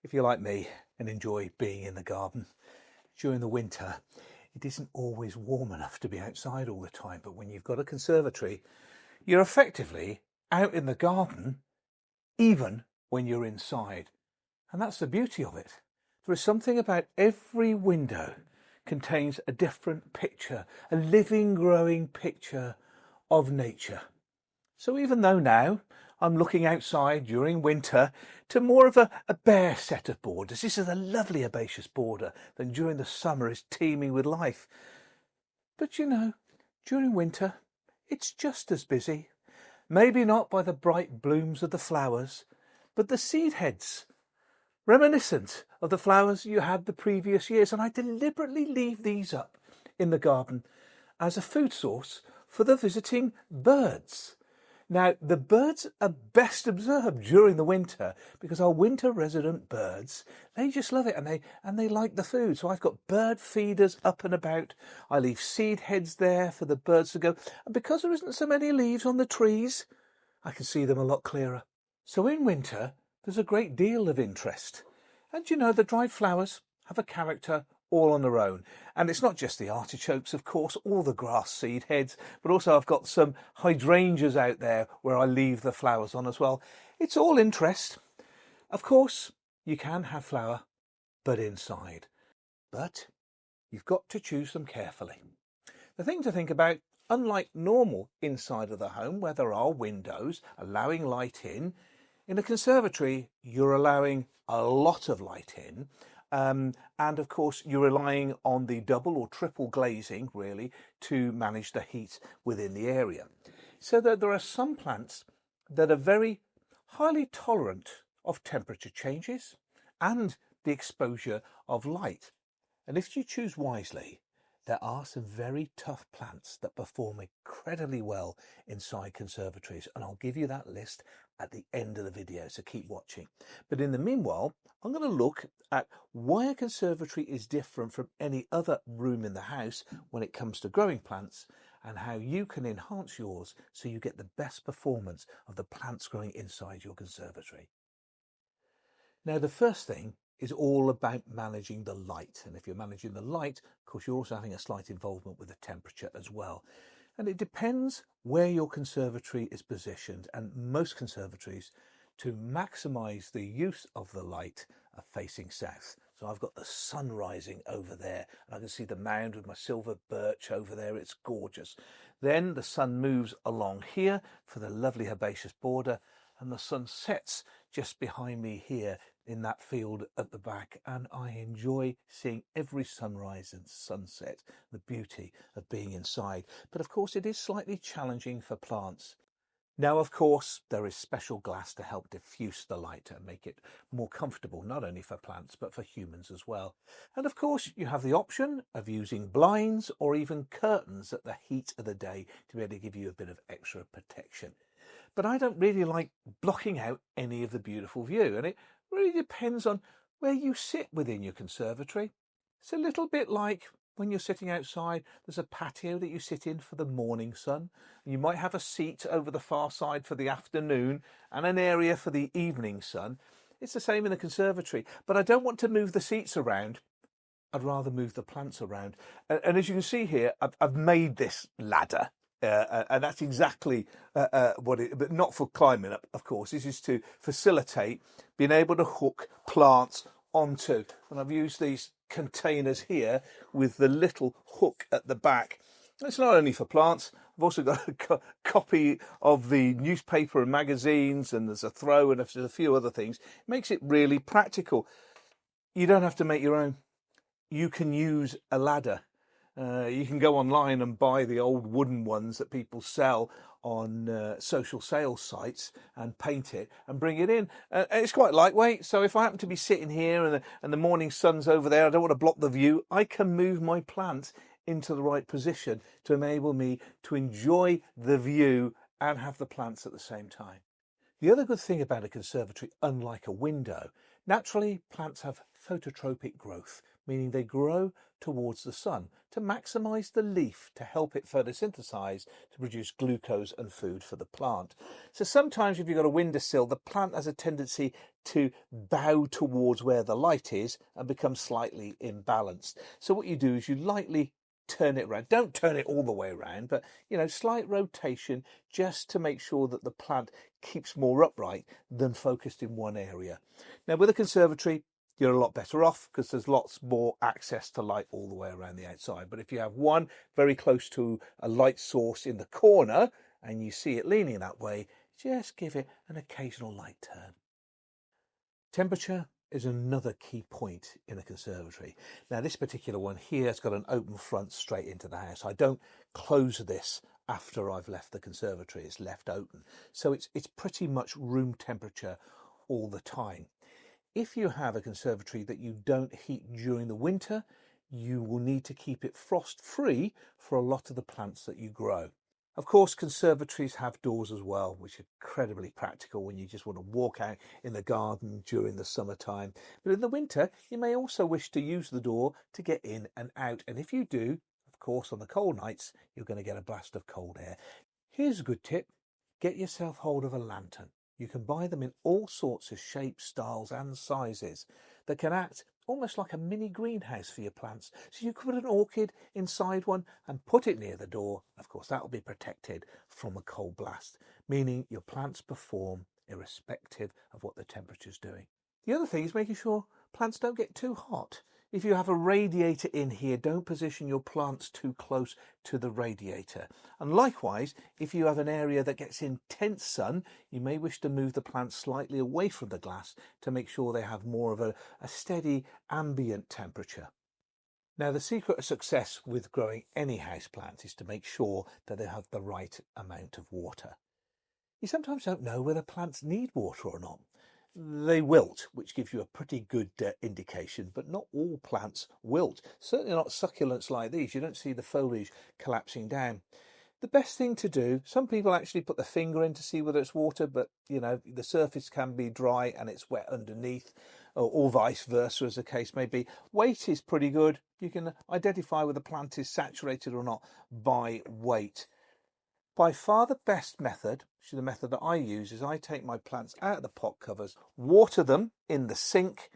If you're like me and enjoy being in the garden, during the winter, it isn't always warm enough to be outside all the time. But when you've got a conservatory, you're effectively out in the garden, even when you're inside. And that's the beauty of it. There is something about every window contains a different picture, a living, growing picture of nature. So even though now I'm looking outside during winter to more of a bare set of borders, this is a lovely herbaceous border that during the summer is teeming with life. But you know, during winter, it's just as busy. Maybe not by the bright blooms of the flowers, but the seed heads, reminiscent of the flowers you had the previous years. And I deliberately leave these up in the garden as a food source for the visiting birds. Now, the birds are best observed during the winter because our winter resident birds, they just love it and they like the food. So I've got bird feeders up and about. I leave seed heads there for the birds to go. And because there isn't so many leaves on the trees, I can see them a lot clearer. So in winter, there's a great deal of interest. And you know, the dried flowers have a character all on their own. And it's not just the artichokes, of course, all the grass seed heads, but also I've got some hydrangeas out there where I leave the flowers on as well. It's all interest. Of course, you can have flower, but inside. But you've got to choose them carefully. The thing to think about, unlike normal inside of the home where there are windows allowing light in a conservatory, you're allowing a lot of light in. And of course, you're relying on the double or triple glazing, really, to manage the heat within the area. So that there are some plants that are very highly tolerant of temperature changes and the exposure of light. And if you choose wisely, there are some very tough plants that perform incredibly well inside conservatories. And I'll give you that list at the end of the video, so keep watching. But in the meanwhile, I'm going to look at why a conservatory is different from any other room in the house when it comes to growing plants and how you can enhance yours so you get the best performance of the plants growing inside your conservatory. Now, the first thing is all about managing the light. And if you're managing the light, of course, you're also having a slight involvement with the temperature as well. And it depends where your conservatory is positioned. And most conservatories, to maximise the use of the light, are facing south. So I've got the sun rising over there, and I can see the mound with my silver birch over there. It's gorgeous. Then the sun moves along here for the lovely herbaceous border, and the sun sets just behind me here in that field at the back, and I enjoy seeing every sunrise and sunset, the beauty of being inside. But of course, it is slightly challenging for plants. Now, of course, there is special glass to help diffuse the light and make it more comfortable, not only for plants, but for humans as well. And of course, you have the option of using blinds or even curtains at the heat of the day to be able to give you a bit of extra protection. But I don't really like blocking out any of the beautiful view, and it really depends on where you sit within your conservatory. It's a little bit like when you're sitting outside, there's a patio that you sit in for the morning sun. You might have a seat over the far side for the afternoon and an area for the evening sun. It's the same in the conservatory, but I don't want to move the seats around. I'd rather move the plants around. And as you can see here, I've made this ladder. And that's exactly what it, but not for climbing up, of course. This is to facilitate being able to hook plants onto. And I've used these containers here with the little hook at the back. It's not only for plants. I've also got a copy of the newspaper and magazines, and there's a throw and there's a few other things. It makes it really practical. You don't have to make your own. You can use a ladder. You can go online and buy the old wooden ones that people sell on social sales sites and paint it and bring it in. It's quite lightweight, so if I happen to be sitting here and the morning sun's over there, I don't want to block the view, I can move my plant into the right position to enable me to enjoy the view and have the plants at the same time. The other good thing about a conservatory, unlike a window, naturally plants have phototropic growth, meaning they grow towards the sun to maximise the leaf to help it photosynthesize to produce glucose and food for the plant. So sometimes if you've got a windowsill, the plant has a tendency to bow towards where the light is and become slightly imbalanced. So what you do is you lightly turn it around. Don't turn it all the way around, but slight rotation just to make sure that the plant keeps more upright than focused in one area. Now with a conservatory, you're a lot better off because there's lots more access to light all the way around the outside. But if you have one very close to a light source in the corner and you see it leaning that way, just give it an occasional light turn. Temperature is another key point in a conservatory. Now this particular one here has got an open front straight into the house. I don't close this after I've left the conservatory, it's left open. So it's pretty much room temperature all the time. If you have a conservatory that you don't heat during the winter, you will need to keep it frost free for a lot of the plants that you grow. Of course, conservatories have doors as well, which are incredibly practical when you just want to walk out in the garden during the summertime. But in the winter, you may also wish to use the door to get in and out. And if you do, of course, on the cold nights, you're going to get a blast of cold air. Here's a good tip. Get yourself hold of a lantern. You can buy them in all sorts of shapes, styles and sizes that can act almost like a mini greenhouse for your plants. So you could put an orchid inside one and put it near the door. Of course, that will be protected from a cold blast, meaning your plants perform irrespective of what the temperature's doing. The other thing is making sure plants don't get too hot. If you have a radiator in here, don't position your plants too close to the radiator. And likewise, if you have an area that gets intense sun, you may wish to move the plants slightly away from the glass to make sure they have more of a steady ambient temperature. Now, the secret of success with growing any houseplant is to make sure that they have the right amount of water. You sometimes don't know whether plants need water or not. They wilt, which gives you a pretty good indication, but not all plants wilt. Certainly not succulents like these. You don't see the foliage collapsing down. The best thing to do, some people actually put the finger in to see whether it's water, but the surface can be dry and it's wet underneath, or vice versa as the case may be. Weight is pretty good. You can identify whether the plant is saturated or not by weight. By far the best method, which is the method that I use, is I take my plants out of the pot covers, water them in the sink.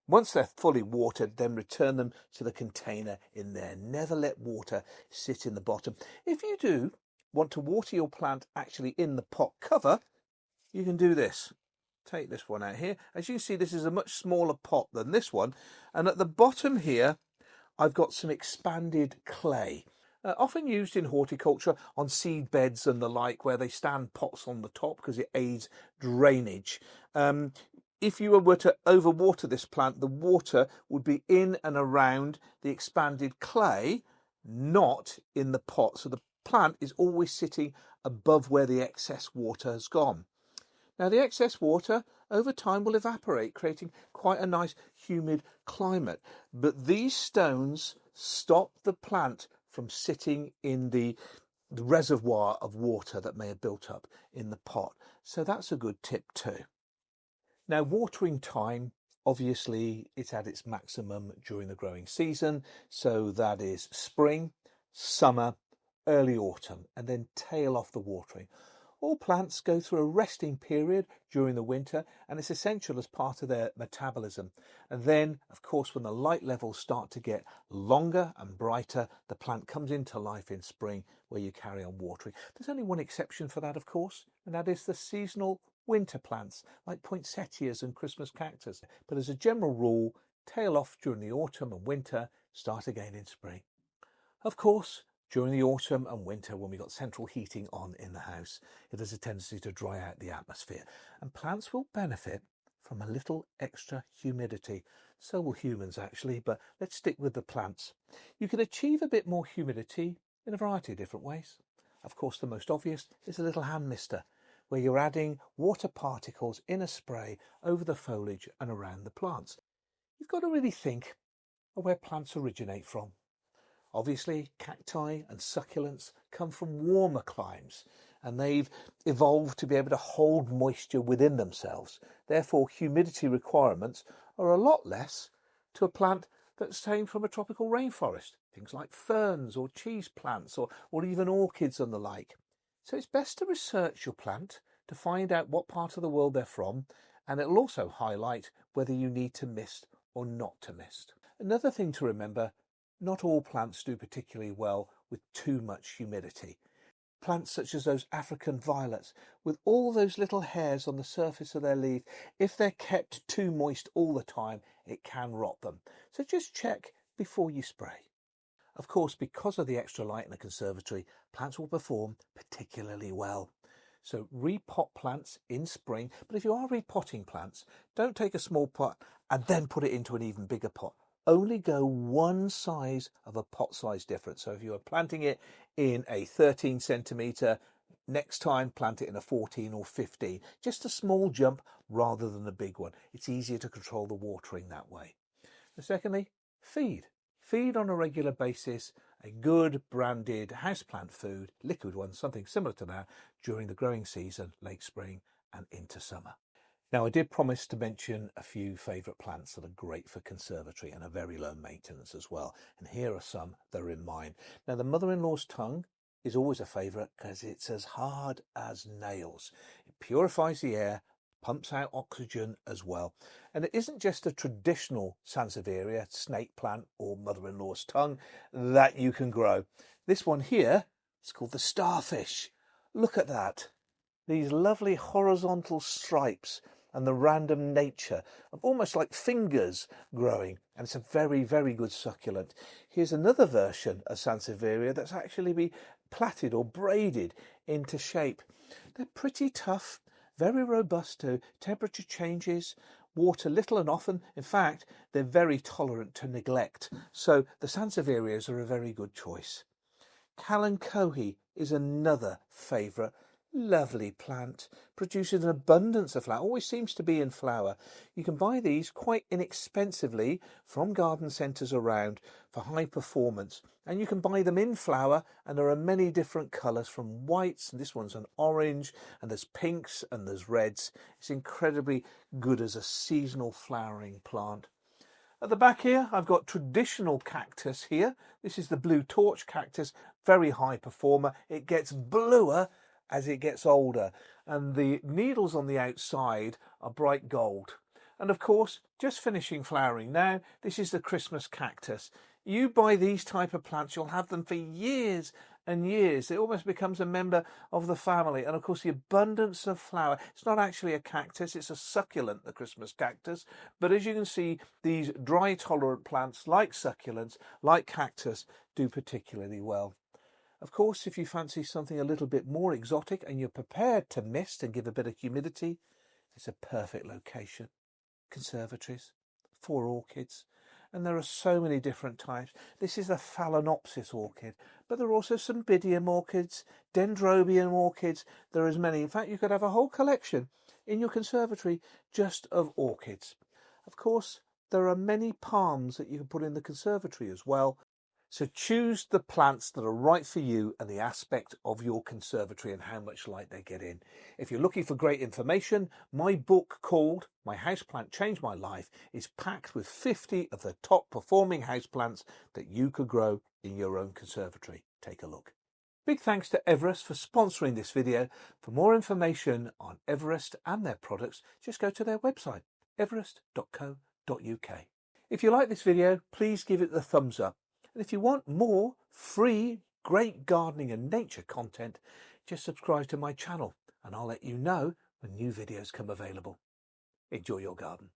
Once they're fully watered, then return them to the container in there. Never let water sit in the bottom. If you do want to water your plant actually in the pot cover, you can do this. Take this one out here. As you see, this is a much smaller pot than this one. And at the bottom here, I've got some expanded clay. Often used in horticulture on seed beds and the like, where they stand pots on the top because it aids drainage. If you were to overwater this plant, the water would be in and around the expanded clay, not in the pot. So the plant is always sitting above where the excess water has gone. Now, the excess water over time will evaporate, creating quite a nice humid climate. But these stones stop the plant from sitting in the reservoir of water that may have built up in the pot. So that's a good tip too. Now, watering time, obviously it's at its maximum during the growing season. So that is spring, summer, early autumn, and then tail off the watering. All plants go through a resting period during the winter, and it's essential as part of their metabolism. And then, of course, when the light levels start to get longer and brighter, the plant comes into life in spring, where you carry on watering. There's only one exception for that, of course, and that is the seasonal winter plants like poinsettias and Christmas cactus. But as a general rule, tail off during the autumn and winter, start again in spring. Of course, during the autumn and winter, when we've got central heating on in the house, it has a tendency to dry out the atmosphere, and plants will benefit from a little extra humidity. So will humans actually, but let's stick with the plants. You can achieve a bit more humidity in a variety of different ways. Of course, the most obvious is a little hand mister, where you're adding water particles in a spray over the foliage and around the plants. You've got to really think of where plants originate from. Obviously, cacti and succulents come from warmer climes, and they've evolved to be able to hold moisture within themselves. Therefore, humidity requirements are a lot less to a plant that came from a tropical rainforest, things like ferns or cheese plants or even orchids and the like. So it's best to research your plant to find out what part of the world they're from, and it'll also highlight whether you need to mist or not to mist. Another thing to remember, not all plants do particularly well with too much humidity. Plants such as those African violets, with all those little hairs on the surface of their leaf, if they're kept too moist all the time, it can rot them. So just check before you spray. Of course, because of the extra light in a conservatory, plants will perform particularly well. So repot plants in spring, but if you are repotting plants, don't take a small pot and then put it into an even bigger pot. Only go one size of a pot size difference. So if you are planting it in a 13 centimetre, next time plant it in a 14 or 15. Just a small jump rather than a big one. It's easier to control the watering that way. And secondly, feed. Feed on a regular basis a good branded houseplant food, liquid one, something similar to that, during the growing season, late spring and into summer. Now, I did promise to mention a few favourite plants that are great for conservatory and are very low maintenance as well. And here are some that are in mine. Now, the mother-in-law's tongue is always a favourite because it's as hard as nails. It purifies the air, pumps out oxygen as well. And it isn't just a traditional Sansevieria, snake plant or mother-in-law's tongue that you can grow. This one here is called the Starfish. Look at that. These lovely horizontal stripes and the random nature of almost like fingers growing, and it's a very, very good succulent. Here's another version of Sansevieria that's actually been plaited or braided into shape. They're pretty tough, very robust to temperature changes, water little and often. In fact, they're very tolerant to neglect. So the Sansevierias are a very good choice. Kalanchoe is another favourite. Lovely plant, produces an abundance of flower, always seems to be in flower. You can buy these quite inexpensively from garden centres around for high performance, and you can buy them in flower, and there are many different colours from whites, and this one's an orange, and there's pinks and there's reds. It's incredibly good as a seasonal flowering plant. At the back here, I've got traditional cactus here. This is the blue torch cactus, very high performer. It gets bluer as it gets older, and the needles on the outside are bright gold. And of course, just finishing flowering now, this is the Christmas cactus. You buy these type of plants, you'll have them for years and years. It almost becomes a member of the family. And of course, the abundance of flower. It's not actually a cactus, it's a succulent, the Christmas cactus. But as you can see, these dry tolerant plants like succulents, like cactus, do particularly well. Of course, if you fancy something a little bit more exotic and you're prepared to mist and give a bit of humidity, it's a perfect location. Conservatories for orchids. And there are so many different types. This is a Phalaenopsis orchid, but there are also some Bidium orchids, Dendrobium orchids. There are as many. In fact, you could have a whole collection in your conservatory just of orchids. Of course, there are many palms that you can put in the conservatory as well. So choose the plants that are right for you and the aspect of your conservatory and how much light they get in. If you're looking for great information, my book called My Houseplant Changed My Life is packed with 50 of the top performing houseplants that you could grow in your own conservatory. Take a look. Big thanks to Everest for sponsoring this video. For more information on Everest and their products, just go to their website, everest.co.uk. If you like this video, please give it the thumbs up. And if you want more free, great gardening and nature content, just subscribe to my channel and I'll let you know when new videos come available. Enjoy your garden.